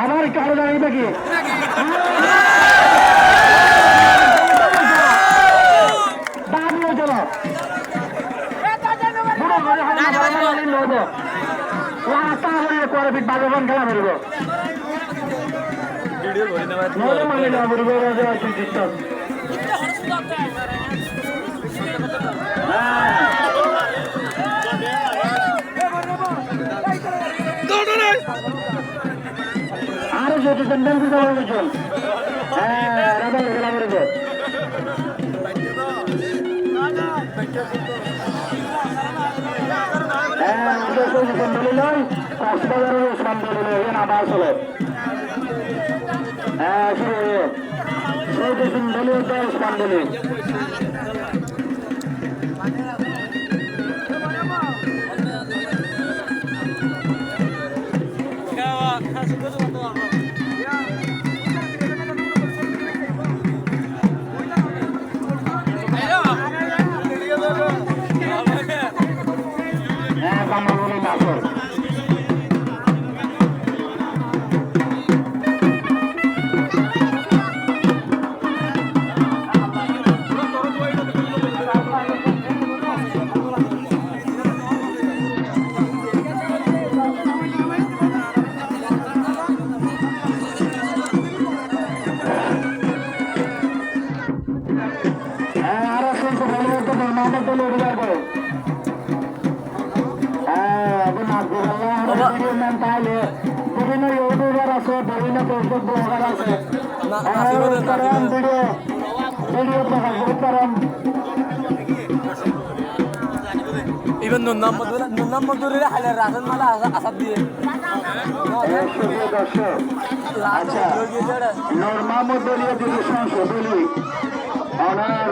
আমার একটু আরো দাঁড়িয়ে দেখি বাজবান খেলা ফেলব আরো যেতেছেন হ্যাঁ রাজার খেলা ফেলব কক্সবাজারের ওসমান বলিল এখানে আবার চলে হ্যাঁ শুরু বলি ওসমান বলি হ্যাঁ বাংলা বলি না বিভিন্ন ইউটিউবার আছে বিভিন্ন ফেসবুক ব্লগার আছে ভিডিও প্রকাশ করেন ইভেন নুনাম্মদুরের হালের রাজন মালা আসাদ দিয়ে আচ্ছা নর্মামদলীয় যদি সংশোধনী অনার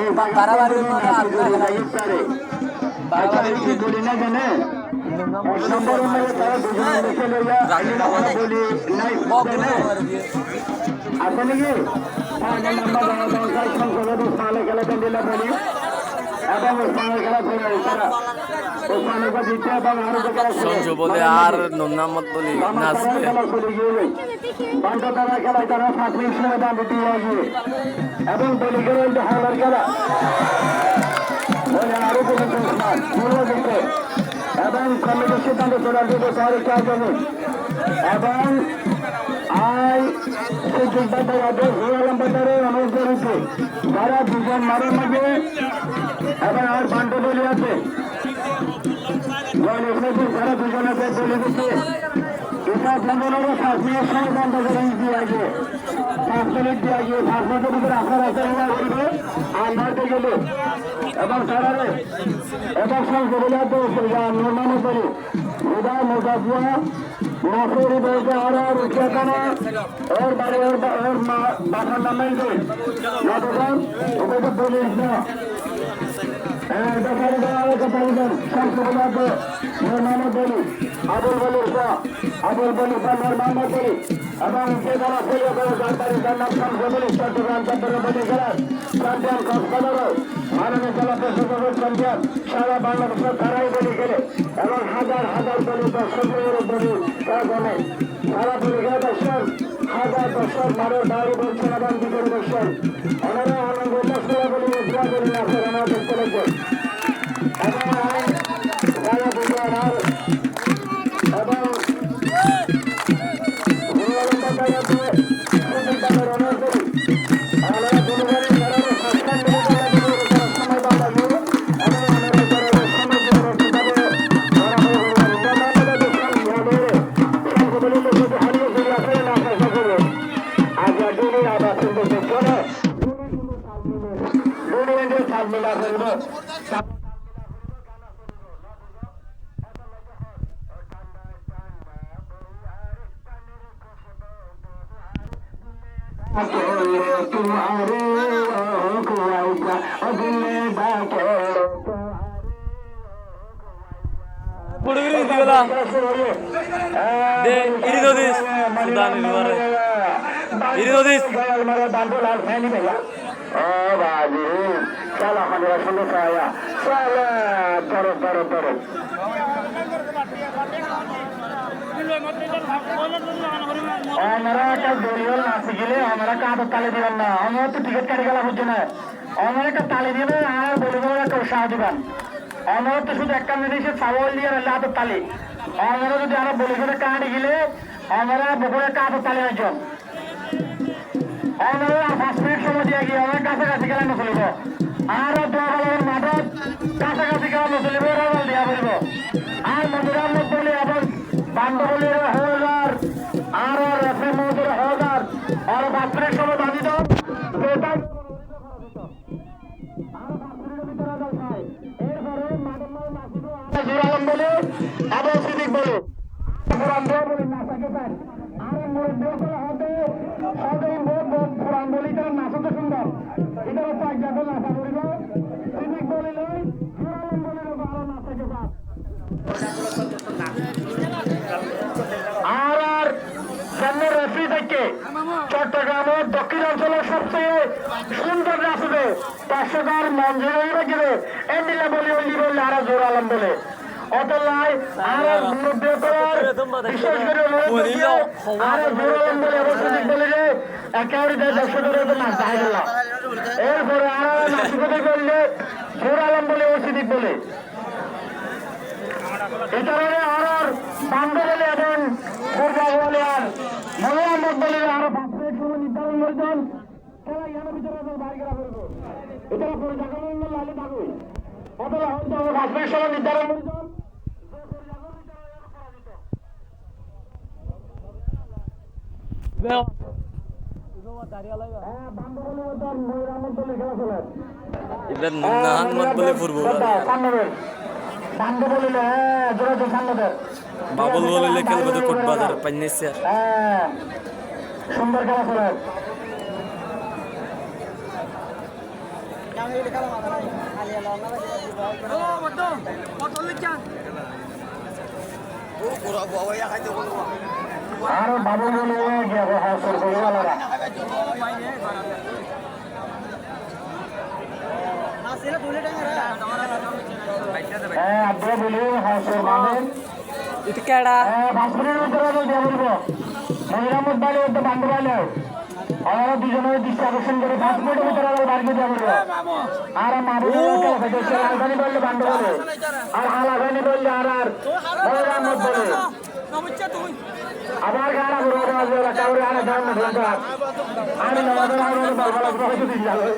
এই বাড়াবাড়ি বলি না জানে তারা দুজন দেশে বলি নাই আছে নাকি সংসদ উসমানের খেলা দিলে বলি এবং উসমানের খেলা তারা উসমানের জিতে এবং আরো বলে আর নন্নামত বলি নাচবে বান্টা তারা খেলায় তারা 5 মিনিট সময় দাম দিতে গিয়ে এবং বলি গেলে হাওলার খেলা বলে আরো পর্যন্ত উসমান মূল্য দিতে এবং কমিটির সিদ্ধান্ত চলার দিকে শহরের চার জমি এবং অনুযায়ী যারা দুজন মারের মাঝে এবং আর বান্টো বলি আছে যারা দুজন আছে বলে দিচ্ছে এটা বন্ধনেরও 5 মিনিট সময় বন্ধ করে দিয়ে আসবে 5 মিনিট দিয়ে আসবে 5 মিনিটের ভিতরে আপনার আছে করবে আর মারতে গেলে এবং তারা এবং সংসদে নির্মাণ করি উদয় মোজাফিয়া নাসির বলতে আর উচ্চতনা ওর বাড়ি ওর বাসার নাম নেই নতুন ওকে তো বলিস না আবুল বলি মোহাম্মদ বলি এবং যে যারা ফেলে জানতারি যার নাম শামসুল চট্টগ্রাম বলি জেলার চ্যাম্পিয়ন কক্সবাজার মাননীয় জেলা প্রশাসকের চ্যাম্পিয়ন সারা বাংলাদেশের তারাই বলি গেলে এবং হাজার হাজার বলি দর্শকের বলি তারা জানে সারা বলি গেলে দর্শন হাজার দর্শক মানুষ দাঁড়ি বলছেন এবং বিজয় দর্শন ওনারা আনন্দ উল্লাস করে বলি উদ্রা করি না ওনারা দেখতে লাগবে আমরা একটা দলীয় নাচি গেলে আমরা কাঁধ তালি দিবেন না, আমরা তো টিকিট কাটি গেলা বুঝছি না, আমরা একটা তালি দিবে আর বলে বলে একটা উৎসাহ দিবেন। আমরা তো শুধু একটা জিনিসে চাওয়াল দিয়ে হাতের তালি, আমরা যদি আরো বলে করে কাঁড়ি গেলে আমরা বকুড়ে কাঁধের তালি একজন আমরা 5 মিনিট সময় দিয়ে গিয়ে আমরা কাছাকাছি গেলে নচলিব আর দোয়ালের মাঠত কাছাকাছি গেলে নচলিব রাজাল দিয়া বলব আর মন্দিরের মধ্যে এবং বান্ধবলীর হাজার আর রেফারি মহোদয়ের হাজার আর 5 মিনিট সময় বাঁধি দাও জোরালম বলে এবং সিদ্দিক বলে পুরান বলে নাচাকে পান আর মুরব্বী করে হতে হতে পুরান বলি তার নাচতে সুন্দর এটার পাঁচ জায়গা নাচা বলিব সিদ্দিক বলিল জোরালম বলিল আরো নাচাকে পান আর সামনে রেফারি থেকে চট্টগ্রামের দক্ষিণাঞ্চলের সবচেয়ে সুন্দর নাচবে দর্শকার মঞ্জুরি রেখে এমনিলে বলি ওই বললে আরো জোর আলম বলে অতলায় আরো মুরব্বী করার বিশেষ করে আরো জোর আলম বলে অবশ্যই বলে যে একেবারে দর্শকের নাচ দেখা গেল এরপরে আরো নাচতে করলে জোর আলম বলে ওসিদিক বলে এছাড়া আর বান্ধবলী এবং বলে আর মোহাম্মদ বলে আরো 5 মিনিট সময় নির্ধারণ করেছেন খেলা ইয়ার ভিতরে বাইরে গেলা করবো এছাড়া পরিচালন লাইলে থাকবে অতলা হয়তো 5 মিনিট সময় নির্ধারণ করেছেন এবার নুন্নাহান বলে ফুটবল বাবুল বলিলে খেলবে তো কোটবাজার পাইনেছে সুন্দর খেলা চলে আর বাবুল বলে আপনারা বলে হাসর মানেন এটা কেডা ভাসপুরের ভিতরে দিয়ে বলব মহিরামত বালে তো বান্ধবালে আমরা দুজনের দৃষ্টি আকর্ষণ করে 5 মিনিটের ভিতরে বাড়িতে দিয়ে বলব আর রাজধানী বললে বান্ধবালে আর হালাগানি বললে আর মহিরামত বলে আবার গাড়া বড় বড় কাউরে আর দাম না আমি আমাদের আমাদের বালবালা করে দিই যাবে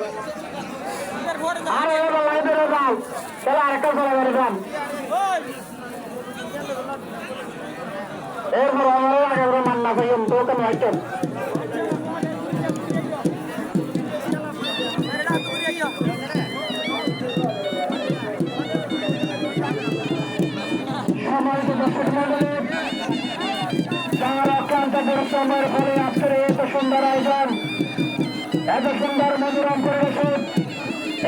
আর এবার লাইভে যাও চলো আরেকটা চলে গেলে যান এরপর আমরা আগে মান্না ভাইয়ের দোকান আইটেম সম্মানিত দর্শক মন্ডলী যারা অক্লান্ত পরিশ্রমের ফলে আজকের এত সুন্দর আয়োজন এত সুন্দর মনোরম পরিবেশন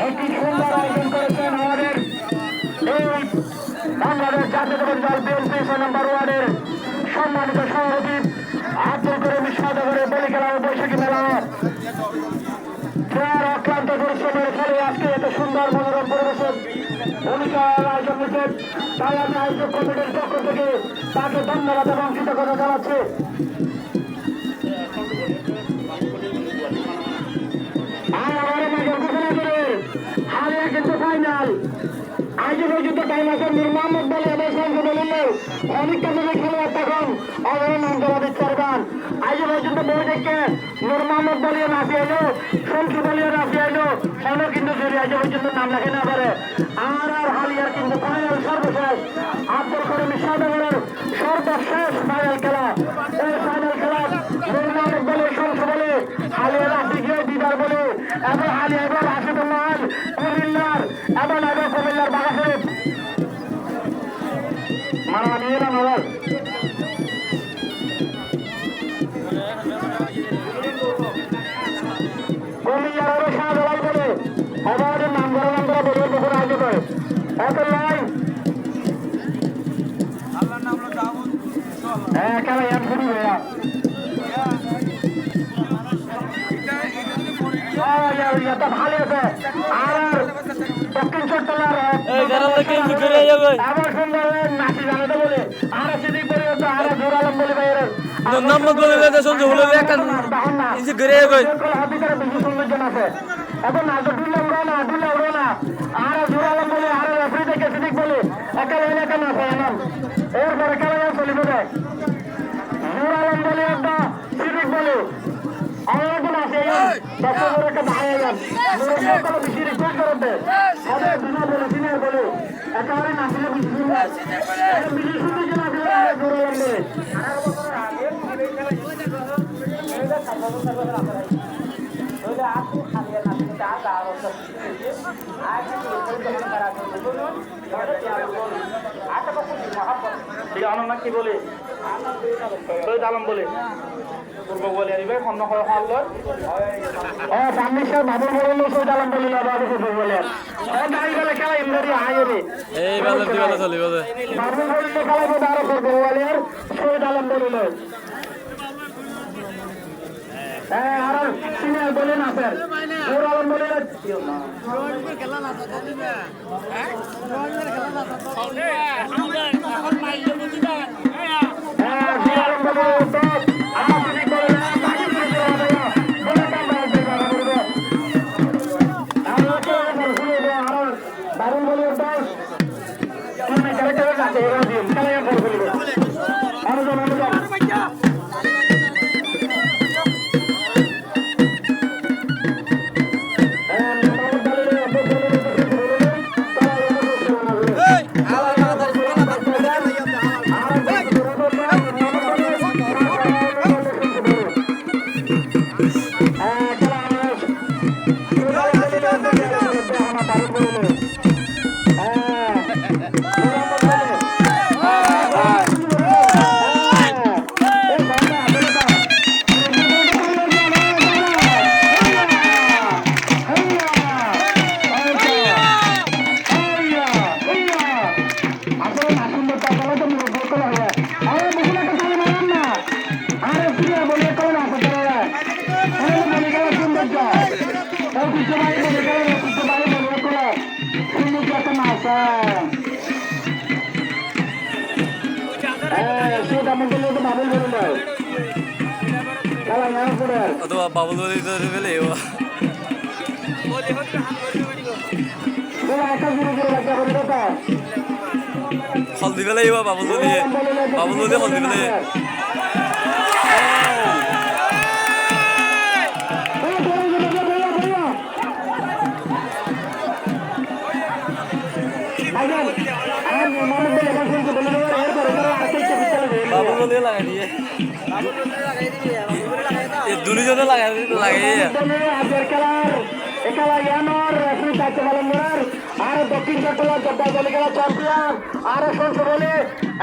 একটি সুন্দর আয়োজন করেছেন আমাদের এই বাংলাদেশ জাতীয়তাবাদী দল বিএনপি 6 নম্বর ওয়ার্ডের সম্মানিত সভাপতি আব্দুল করিম সদাগরের বলি খেলা ও বৈশাখী মেলা যার অক্লান্ত পরিশ্রমের ফলে আজকে এত সুন্দর মনোরম পরিবেশন ভূমিকা আয়োজন করেছেন তাই আমি আয়োজক কমিটির পক্ষ থেকে তাকে ধন্যবাদ এবং কৃতজ্ঞতা জানাচ্ছি হারিয়া কিন্তু ফাইনাল আজও পর্যন্ত টাইম আছে নূর মোহাম্মদ বলে এবার সঙ্গে বলিলেও অনেকটা জনের খেলোয়াড় তখন অবরণ অন্তর্বাদিত করবেন আজও পর্যন্ত বই দেখে নূর মোহাম্মদ বলিয়ে নাচি এলো শমসু বলিয়ে নাচি এলো অনেক কিন্তু জড়ি আজও পর্যন্ত নাম লেখে না পারে আর হালিয়ার কিন্তু ফাইনাল সর্বশেষ আব্দুল করিম সদাগরের সর্বশেষ ফাইনাল খেলা এই ফাইনাল খেলা নূর মোহাম্মদ বলে শমসু বলে হালিয়া রাশি গিয়ে দিদার বলে এবং হালিয়া এবার রাশিদুল্লাহ কুমিল্লার এবং এবার কুমিল্লার বাগাশরীফ মারা নিয়ে না মারা কুমিল্লার আরো শাহজালাল বলে এবার নাম করা বলে বকুড়া আয়োজন করে এত লাইন হ্যাঁ খেলা ইয়ান শুরু হয়ে ভালো আছে আর দক্ষিণ চট্টলার আবার সুন্দর নাচি জানাতে বলে আর সিদ্দিক বলে আর জোর আলম বলে নম্বর বলে সঞ্জয় হলো একটা ইঞ্চি ঘুরে গই ভিতরে বেশি সৌন্দর্য আছে এখন না দুলে উড়ো না আর জোরালাম বলে আর রেফারি থেকে সিদ্দিক বলে একা লাইন একা না ফাইনাল এরপরে খেলা চলে যাবে জোরালাম বলে একটা সিদ্দিক বলে আরেকজন আছে দর্শকের একটা দাঁড়িয়ে যান কোনো বেশি রিকোয়েস্ট করতে হবে দিনের বলে একেবারে নাচলে বেশি সুন্দর বেশি সুন্দর না জোরালাম বলে কি বলে শহীদ আলম বলে পূর্ব বলে আসবে বাবুল বলে শহীদ আলম বলে বাবু পূর্ব বলে দাঁড়িয়ে গেলে খেলা ইন্দ্রি আয় রে এই ভালো দিবালে চলিব বাবুল বলে খেলাবো আরো পূর্ব বলে আর শহীদ আলম বলে হ্যাঁ আর সিনিয়র বলে না স্যার জোর আলম বলে খেলা না দারুণ বলে অথবা বাবুল বলে ধরে ফেলে হলদি ফেলে বাবুল বলে হলদি ফেলে বাবুল বলে লাগাই দিয়ে দুজনে লাগাই আর দক্ষিণ চট্টগ্রাম জব্বার বলে গেল চ্যাম্পিয়ন আর সরষে বলে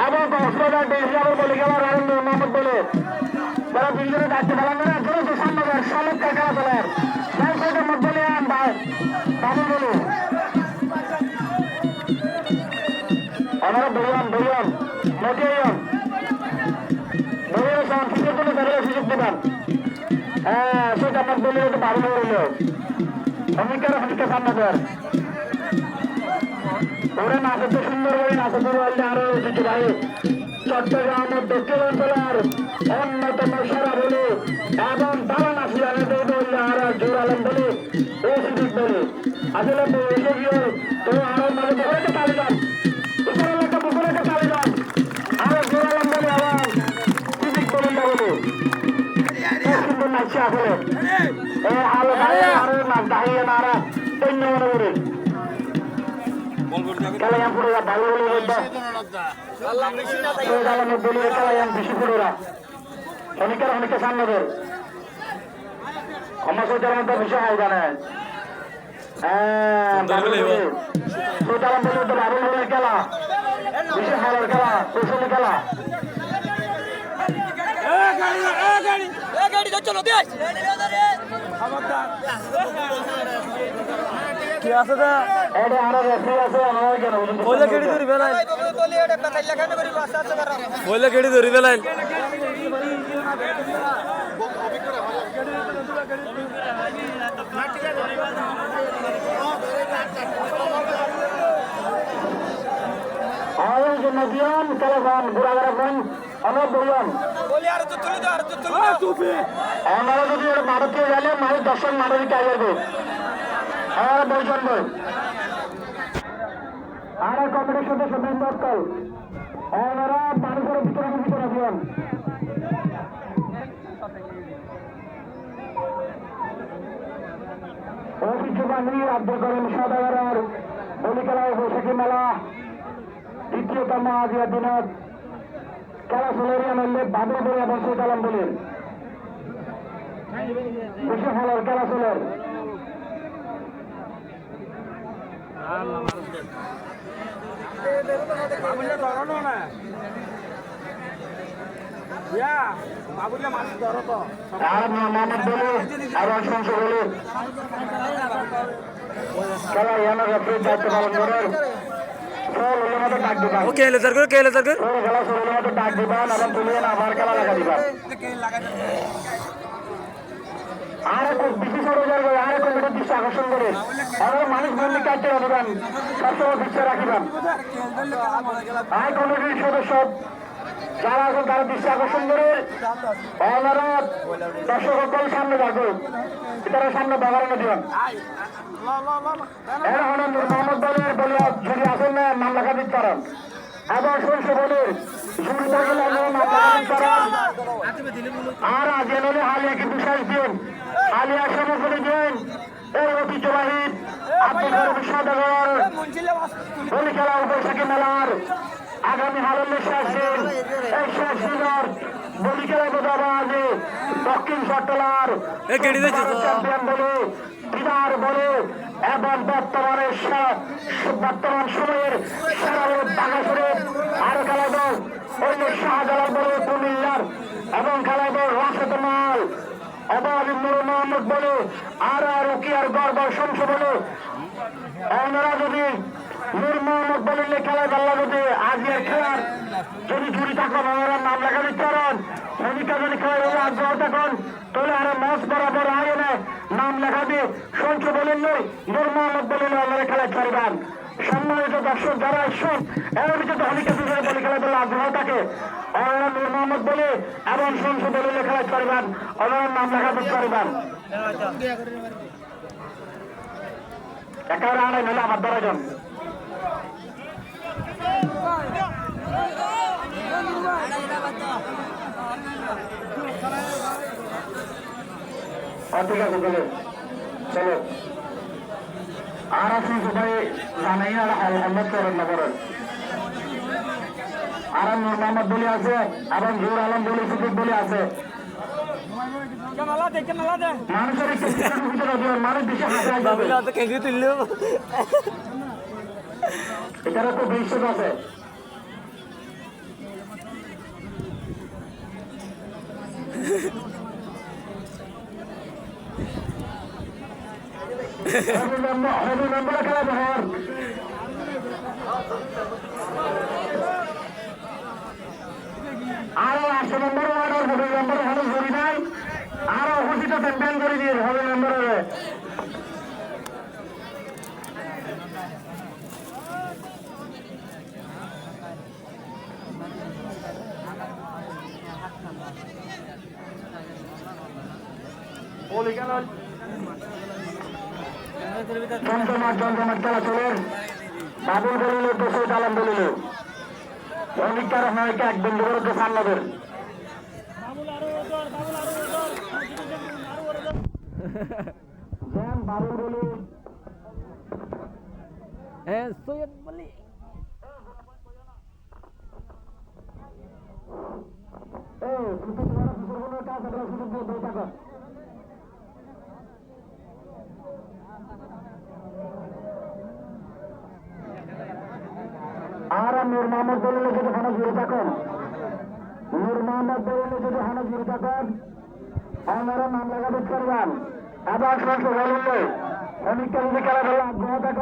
এবং কক্সবাজার ডেজিয়াবর বলে গেল রাজেন্দ্র মোহাম্মদ বলে যারা দুজনে দায়িত্ব পালন করে চলেছে সামনের চমৎকার খেলা চলেন ব্যবসায়ীদের মধ্যে নিয়ে বাবু বলুন আমরা দরিয়ান মটিয়ান দরিয়ান সুযোগ করে তাদের সুযোগ দেবেন হ্যাঁ সেটা আমার বলে বাবু বলল অনেকের সামনে দেন ওরা নাচতে সুন্দর করে নাচতে বললে আরো কিছু ভাই চট্টগ্রাম দক্ষিণ অঞ্চলের অন্যতম সেরা বলে এবং তারা নাচি আনন্দের বললে আরো জোর আলম বলে ও সুযোগ বলে আসলে এসে গিয়ে তো আরো মানে পুকুরেকে চালিয়ে যান উপরে একটা পুকুরেকে চালিয়ে যান আরো জোর আলম বলে আবার সুযোগ বলেন না বলে সুন্দর নাচছে আসলে এ আলো আরো নাচ দাঁড়িয়ে না আরো সৈন্য মনে করে কালায়াম পুরোরা ভালো বলে কালায়াম বেশি পুরোরা অনেকে সামনের আমার সৈতার মধ্যে বিষয় হয় জানে সৈতালাম বলে তো বাবুল বলে খেলা বেশি ভালোর খেলা কৌশলী খেলা কি আছে দা এটা আরো রেফারি আছে আমরা কেন বলে কেডি ধরি ফেলাই বলে কেডি ধরি ফেলাই আর নদিয়ান খেলাফান ঘোরাঘোরা অনেক বললাম আমরা যদি মাঠে গেলে মানুষ দর্শক মানুষ কাজ করবো আমার বলছেন বই আর কমিটির সদস্য বৃন্দ ওনারা মানুষের ভিতরে দিবেন ঐতিহ্যবাহী আব্দুল করিম সদাগরের বলিখেলায় বৈশাখী মেলা দ্বিতীয়তম আজিয়া দিনত খেলা সোলেরিয়া মেললে বাদল বলে এবং সুতালাম বলেন বিশ্ব খেলার খেলা সোলের খেলা ইয়ানোর রেফারির দায়িত্ব পালন করেন কে লেজার কর খেলা শরীরের মতো ডাক দিবেন এবং তুলিয়ে আবার খেলা লাগা দিবেন আর বেশি সরকার আর কমিটির দৃষ্টি আকর্ষণ করে আরো মানুষ বন্দি কাটতে রাখবেন সবসময় দৃষ্টি রাখিবেন আর কমিটির সদস্য যারা আছেন তারা দৃষ্টি আকর্ষণ করে ওনারা দর্শক সকল সামনে রাখবেন তারা সামনে বাগানো দিবেন এখন মোহাম্মদ বলের বলে যদি আসেন না নাম লেখা দিতে পারেন এবং সরষে বলের জুড়ি থাকলে নাম লেখা দিতে পারেন আর আজ এনে হালিয়াকে বিশ্বাস দিন হালিয়া সমর্থনে দিন এই ঐতিহ্যবাহী আব্দুল সদাগর বলি খেলা বৈশাখী মেলার আগামী হালের শেষ দিন এই শেষ দিনের বলি খেলা বোঝাবাজে দক্ষিণ চট্টলার চ্যাম্পিয়ন বলে বিদার বলে এবং বর্তমান সময়ের সেরা বাগাসুরের আরো খেলাব অন্য শাহজালাল বলে কুমিল্লার এবং খেলাব রাশেদ মাল এবং নুর মোহাম্মদ বলে আর রুকিয়ার গর্ব শমস বলে ওনারা যদি নূর মোহাম্মদ বলে খেলায় পাল্লা যদি আজিয়ার খেলার যদি জুড়ি থাকুন ওনারা নাম লেখা দিতে পারেন ভূমিকা যদি খেলায় আগ্রহ থাকুন তাহলে আরো মাছ বরাবর আয়োনে নাম লেখা দিয়ে শমস বলেন নই নূর মোহাম্মদ বলে ওনারা খেলায় ছাড়বেন সম্মানিত দর্শক যারা আসছেন এর ভিতরে অনেকে দুজনে বলে খেলায় বলে আগ্রহ থাকে ওনারা নূর মোহাম্মদ বলে এবং শমস বলে খেলায় ছাড়বেন ওনারা নাম লেখা দিতে পারবেন একেবারে আড়াই হলে আমার 12 জন ঠিক আছে চলো চলো আর আসুন সবাই জানাই আহমদ করেন না করেন আর নূর মোহাম্মদ বলে আছে এবং জোর আলম বলে সুযোগ বলে আছে মানুষের মানুষ বেশি হাতে এখানে তো বিশ্বাস আছে মেম্বার খেলা বহর আরো 8 নম্বর ওয়ার্ডের হবে নম্বর হলে জড়ি নাই আরো উপস্থিত ক্যাম্পেইন করে দিয়ে হবে নম্বরে জমজমাট খেলা চলেন বাবুল বলিল দোষে চালান বলিল অনেকটার অনেকে একদম বিবরকে সামলাবেন বাবুল বলি সৈয়দ বলি আর নূর মোহাম্মদ বললে যদি হানা জুড়ে থাকেন নূর মোহাম্মদ বললে যদি হানা জুড়ে থাকেন আপনারা নাম লেখা দিতে পারবেন আবার সংসদ বললে অনেকটা যদি খেলা আগ্রহ থাকেন